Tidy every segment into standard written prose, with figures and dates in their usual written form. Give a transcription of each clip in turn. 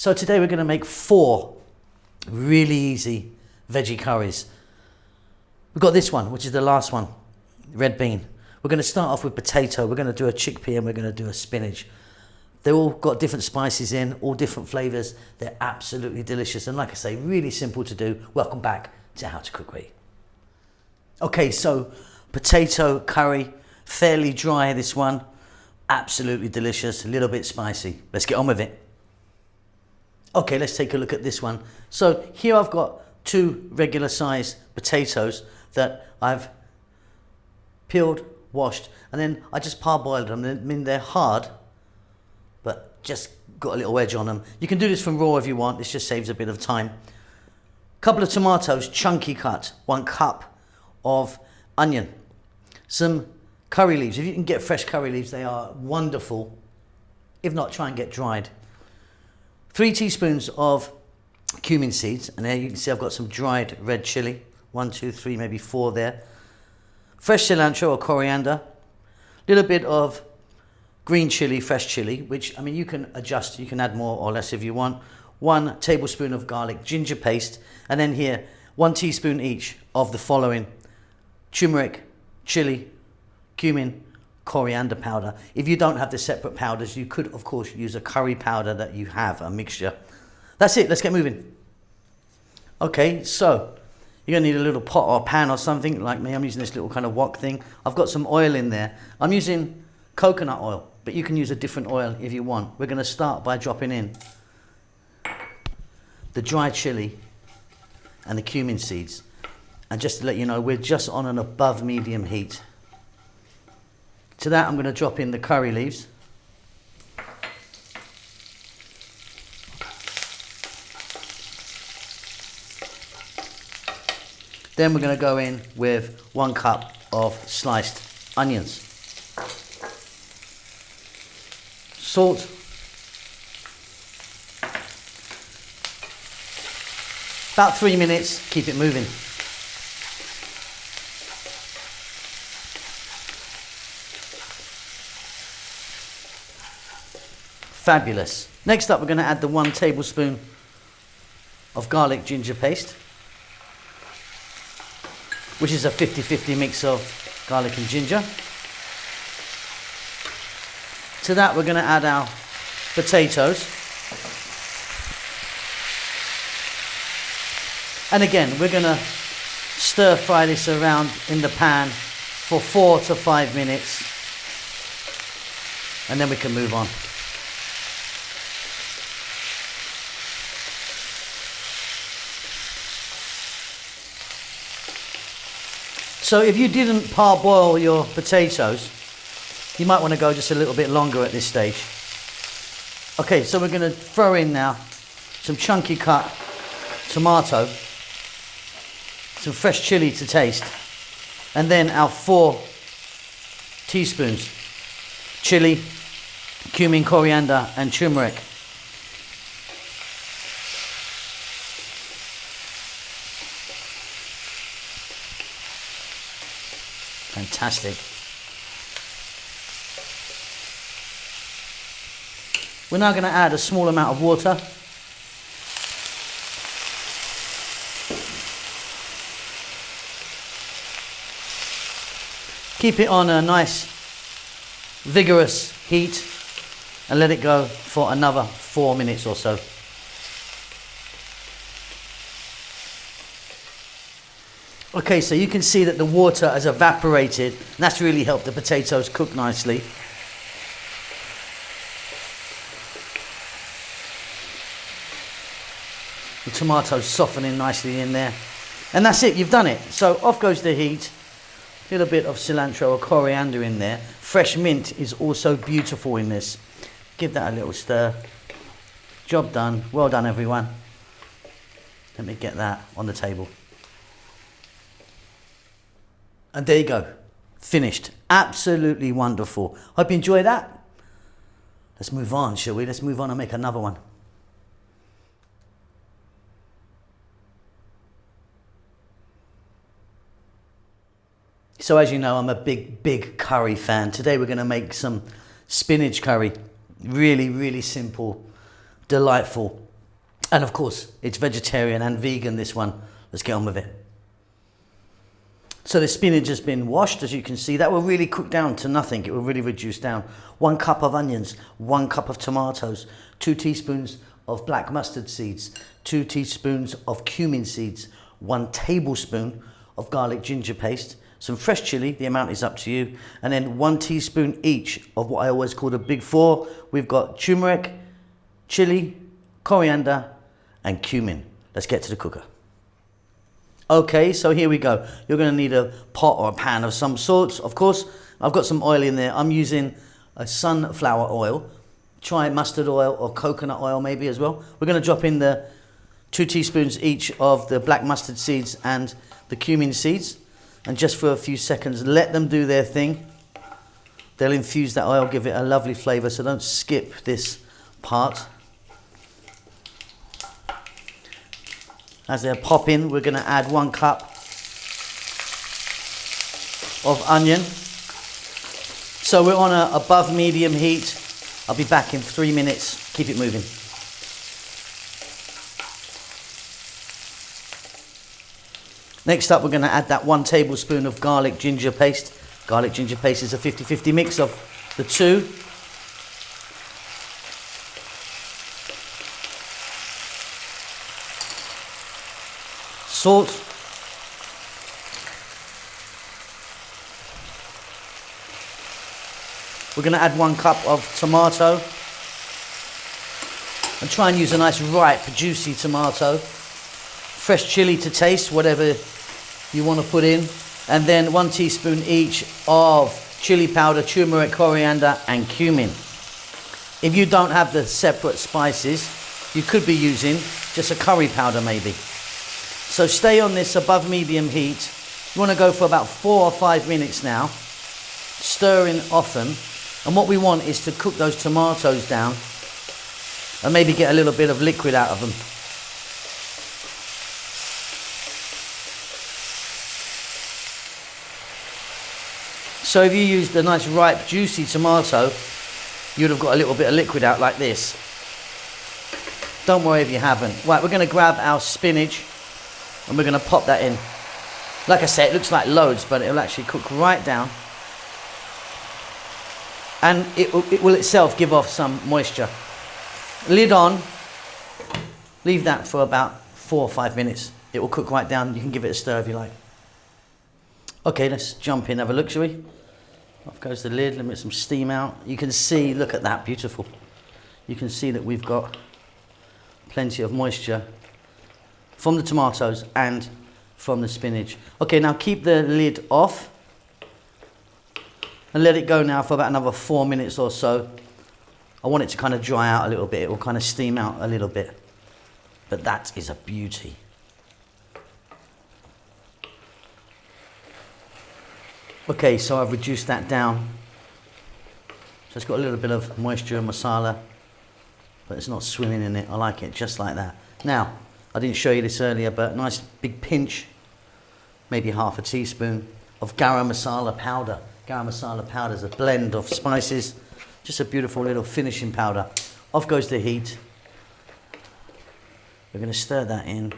So today we're going to make 4 really easy veggie curries. We've got this one, which is the last one, red bean. We're going to start off with potato, we're going to do a chickpea, and we're going to do a spinach. They're all got different spices in, all different flavors. They're absolutely delicious. And like I say, really simple to do. Welcome back to How to Cook With. Okay, so potato curry, fairly dry this one. Absolutely delicious, a little bit spicy. Let's get on with it. Okay, let's take a look at this one. So here I've got 2 regular size potatoes that I've peeled, washed, and then I just parboiled them. I mean, they're hard, but just got a little edge on them. You can do this from raw if you want. This just saves a bit of time. Couple of tomatoes, chunky cut. 1 cup of onion. Some curry leaves. If you can get fresh curry leaves, they are wonderful. If not, try and get dried. 3 teaspoons of cumin seeds, and there you can see I've got some dried red chili. 1, 2, 3, maybe 4 there. Fresh cilantro or coriander. Little bit of green chili, fresh chili, which, I mean, you can adjust. You can add more or less if you want. 1 tablespoon of garlic ginger paste, and then here 1 teaspoon each of the following: turmeric, chili, cumin, coriander powder. If you don't have the separate powders, you could of course use a curry powder that you have, a mixture. That's it, let's get moving. Okay, so you're gonna need a little pot or pan or something. Like me, I'm using this little kind of wok thing. I've got some oil in there. I'm using coconut oil, but you can use a different oil if you want. We're gonna start by dropping in the dried chili and the cumin seeds. And just to let you know, we're just on an above medium heat. To that, I'm going to drop in the curry leaves. Then we're going to go in with 1 cup of sliced onions. Salt. About 3 minutes, keep it moving. Fabulous. Next up, we're going to add the 1 tablespoon of garlic ginger paste, which is a 50-50 mix of garlic and ginger. To that, we're going to add our potatoes. And again, we're going to stir fry this around in the pan for 4 to 5 minutes, and then we can move on. So if you didn't parboil your potatoes, you might want to go just a little bit longer at this stage. Okay, so we're going to throw in now some chunky cut tomato, some fresh chili to taste, and then our 4 teaspoons chili, cumin, coriander, and turmeric. Fantastic. We're now going to add a small amount of water. Keep it on a nice, vigorous heat and let it go for another 4 minutes or so. Okay, so you can see that the water has evaporated, and that's really helped the potatoes cook nicely. The tomatoes softening nicely in there. And that's it, you've done it. So off goes the heat. A little bit of cilantro or coriander in there. Fresh mint is also beautiful in this. Give that a little stir. Job done. Well done, everyone. Let me get that on the table. And there you go. Finished. Absolutely wonderful. Hope you enjoy that. Let's move on, shall we? Let's move on and make another one. So as you know, I'm a big curry fan. Today we're going to make some spinach curry. Really, really simple, delightful. And of course, it's vegetarian and vegan, this one. Let's get on with it. So the spinach has been washed, as you can see. That will really cook down to nothing. It will really reduce down. 1 cup of onions, 1 cup of tomatoes, 2 teaspoons of black mustard seeds, 2 teaspoons of cumin seeds, 1 tablespoon of garlic ginger paste, some fresh chili, the amount is up to you, and then 1 teaspoon each of what I always call the big 4. We've got turmeric, chili, coriander, and cumin. Let's get to the cooker. Okay, so here we go. You're going to need a pot or a pan of some sort. Of course, I've got some oil in there. I'm using a sunflower oil. Try mustard oil or coconut oil maybe as well. We're going to drop in the 2 teaspoons each of the black mustard seeds and the cumin seeds. And just for a few seconds, let them do their thing. They'll infuse that oil, give it a lovely flavour, so don't skip this part. As they're popping, we're going to add 1 cup of onion. So we're on a above medium heat. I'll be back in 3 minutes. Keep it moving. Next up, we're going to add that 1 tablespoon of garlic ginger paste. Garlic ginger paste is a 50-50 mix of the two. Salt. We're going to add 1 cup of tomato. And try and use a nice ripe, juicy tomato. Fresh chili to taste, whatever you want to put in. And then 1 teaspoon each of chili powder, turmeric, coriander, and cumin. If you don't have the separate spices, you could be using just a curry powder maybe. So stay on this above medium heat. You want to go for about 4 or 5 minutes now, stirring often. And what we want is to cook those tomatoes down and maybe get a little bit of liquid out of them. So if you used a nice ripe juicy tomato, you'd have got a little bit of liquid out like this. Don't worry if you haven't. Right, we're going to grab our spinach and we're going to pop that in. Like I said, it looks like loads, but it'll actually cook right down. And it will itself give off some moisture. Lid on. Leave that for about 4 or 5 minutes. It will cook right down. You can give it a stir if you like. Okay, let's jump in, have a look, shall we? Off goes the lid, let me get some steam out. You can see, look at that, beautiful. You can see that we've got plenty of moisture from the tomatoes and from the spinach. Okay, now keep the lid off and let it go now for about another 4 minutes or so. I want it to kind of dry out a little bit. It will kind of steam out a little bit. But that is a beauty. Okay, so I've reduced that down. So it's got a little bit of moisture and masala, but it's not swimming in it. I like it just like that. Now, I didn't show you this earlier, but a nice big pinch, maybe half a teaspoon of garam masala powder. Garam masala powder is a blend of spices, just a beautiful little finishing powder. Off goes the heat. We're going to stir that in.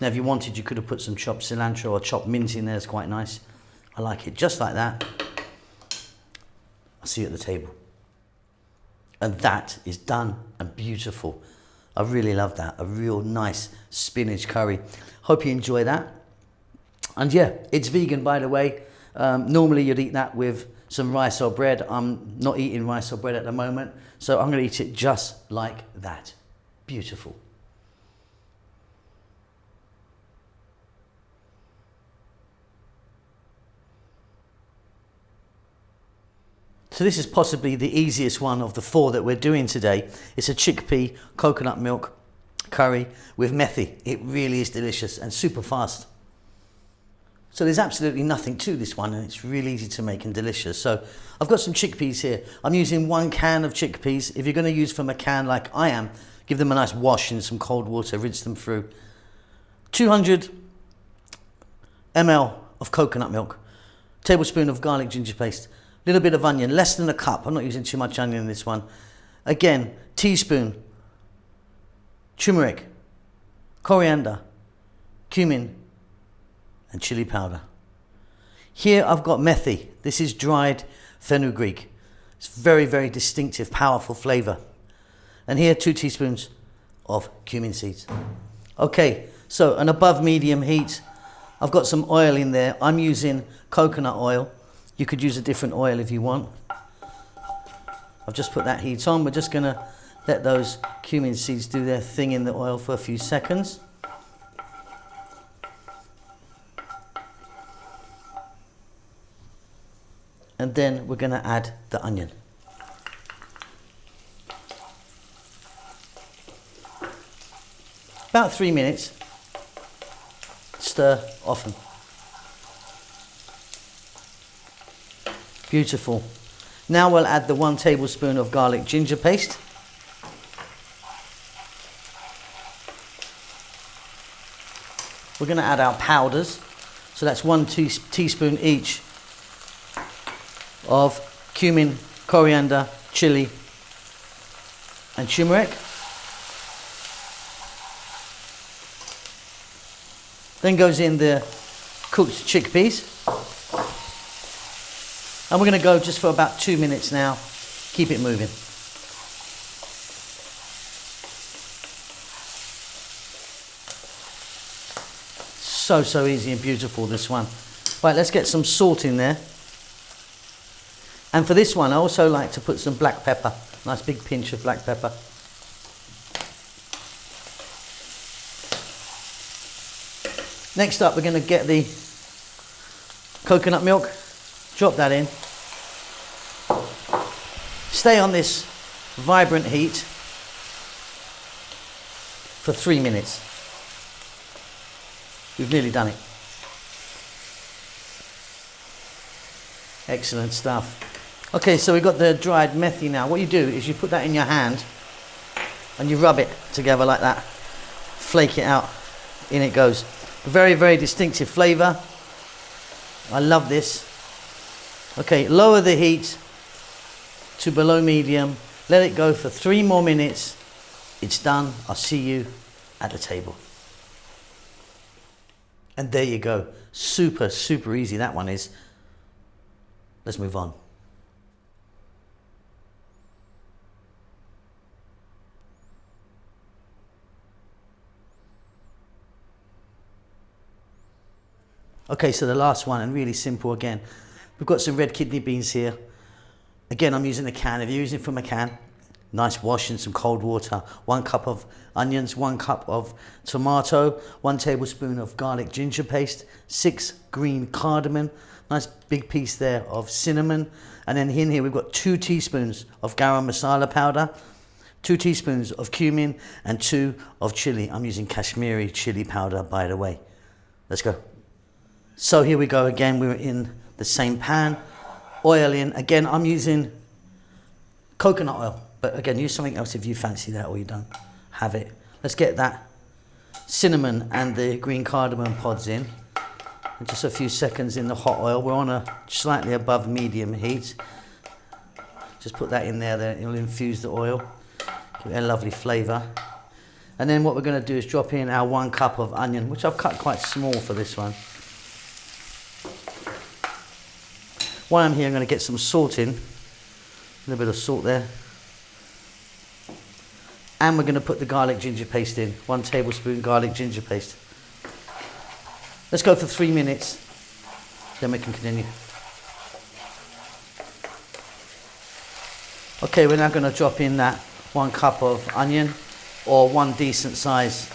Now, if you wanted, you could have put some chopped cilantro or chopped mint in there. It's quite nice. I like it just like that. I'll see you at the table. And that is done and beautiful. I really love that. A real nice spinach curry. Hope you enjoy that. And yeah, it's vegan, by the way. Normally, you'd eat that with some rice or bread. I'm not eating rice or bread at the moment, so I'm going to eat it just like that. Beautiful. So this is possibly the easiest one of the 4 that we're doing today. It's a chickpea coconut milk curry with methi. It really is delicious and super fast. So there's absolutely nothing to this one, and it's really easy to make and delicious. So I've got some chickpeas here. I'm using 1 can of chickpeas. If you're going to use from a can like I am, give them a nice wash in some cold water, rinse them through. 200 ml of coconut milk, tablespoon of garlic ginger paste, little bit of onion, less than a cup. I'm not using too much onion in this one. Again, teaspoon turmeric, coriander, cumin, and chili powder. Here I've got methi. This is dried fenugreek. It's very, very distinctive, powerful flavor. And here 2 teaspoons of cumin seeds. Okay, so an above medium heat. I've got some oil in there. I'm using coconut oil. You could use a different oil if you want. I've just put that heat on. We're just gonna let those cumin seeds do their thing in the oil for a few seconds. And then we're going to add the onion. About 3 minutes. Stir often. Beautiful. Now we'll add the 1 tablespoon of garlic ginger paste. We're going to add our powders. So that's 1 teaspoon each of cumin, coriander, chili, and turmeric. Then goes in the cooked chickpeas. And we're going to go just for about 2 minutes now. Keep it moving. So easy and beautiful, this one. Right, let's get some salt in there. And for this one, I also like to put some black pepper. Nice big pinch of black pepper. Next up, we're going to get the coconut milk. Drop that in. Stay on this vibrant heat for 3 minutes. We've nearly done it. Excellent stuff. Okay, so we've got the dried methi now. What you do is you put that in your hand and you rub it together like that. Flake it out. In it goes. Very, very distinctive flavour. I love this. Okay, lower the heat to below medium. Let it go for 3 more minutes. It's done. I'll see you at the table. And there you go. Super, super easy that one is. Let's move on. Okay, so the last one, and really simple again. We've got some red kidney beans here. Again, I'm using a can. If you're using it from a can, nice wash in some cold water. 1 cup of onions, 1 cup of tomato, 1 tablespoon of garlic ginger paste, 6 green cardamom, nice big piece there of cinnamon. And then in here we've got 2 teaspoons of garam masala powder, 2 teaspoons of cumin, and 2 of chili. I'm using Kashmiri chili powder, by the way. Let's go. So here we go again. We're in the same pan. Oil in. Again, I'm using coconut oil. But again, use something else if you fancy that or you don't have it. Let's get that cinnamon and the green cardamom pods in. And just a few seconds in the hot oil. We're on a slightly above medium heat. Just put that in there. Then it'll infuse the oil. Give it a lovely flavour. And then what we're going to do is drop in our 1 cup of onion, which I've cut quite small for this one. While I'm here, I'm going to get some salt in. A little bit of salt there. And we're going to put the garlic ginger paste in. 1 tablespoon garlic ginger paste. Let's go for 3 minutes. Then we can continue. Okay, we're now going to drop in that 1 cup of onion or 1 decent size,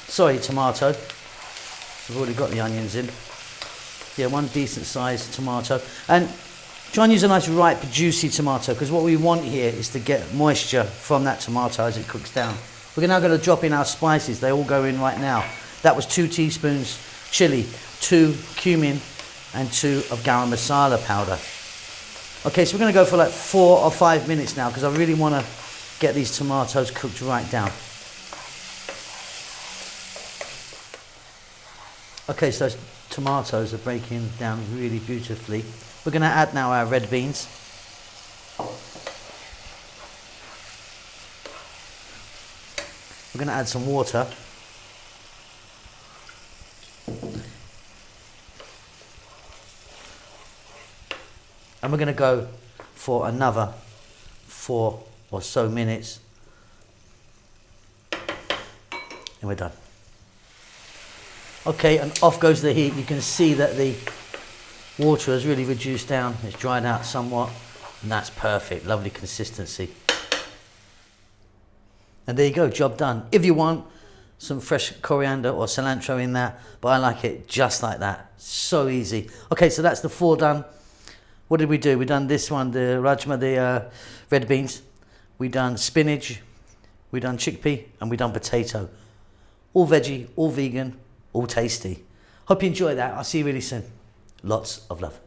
tomato. We've already got the onions in. Yeah, 1 decent sized tomato. And try and use a nice ripe, juicy tomato, because what we want here is to get moisture from that tomato as it cooks down. We're now going to drop in our spices. They all go in right now. That was 2 teaspoons chili, 2 cumin, and 2 of garam masala powder. Okay, so we're going to go for like 4 or 5 minutes now, because I really want to get these tomatoes cooked right down. Okay, so those tomatoes are breaking down really beautifully. We're going to add now our red beans. We're We're going to add some water. And we're going to go for another 4 or so minutes. And we're done. Okay, and off goes the heat. You can see that the water has really reduced down. It's dried out somewhat. And that's perfect. Lovely consistency. And there you go, job done. If you want some fresh coriander or cilantro in there, but I like it just like that. So easy. Okay, so that's the 4 done. What did we do? We done this one, the rajma, the red beans. We done spinach. We done chickpea, and we done potato. All veggie, all vegan, all tasty. Hope you enjoy that. I'll see you really soon. Lots of love.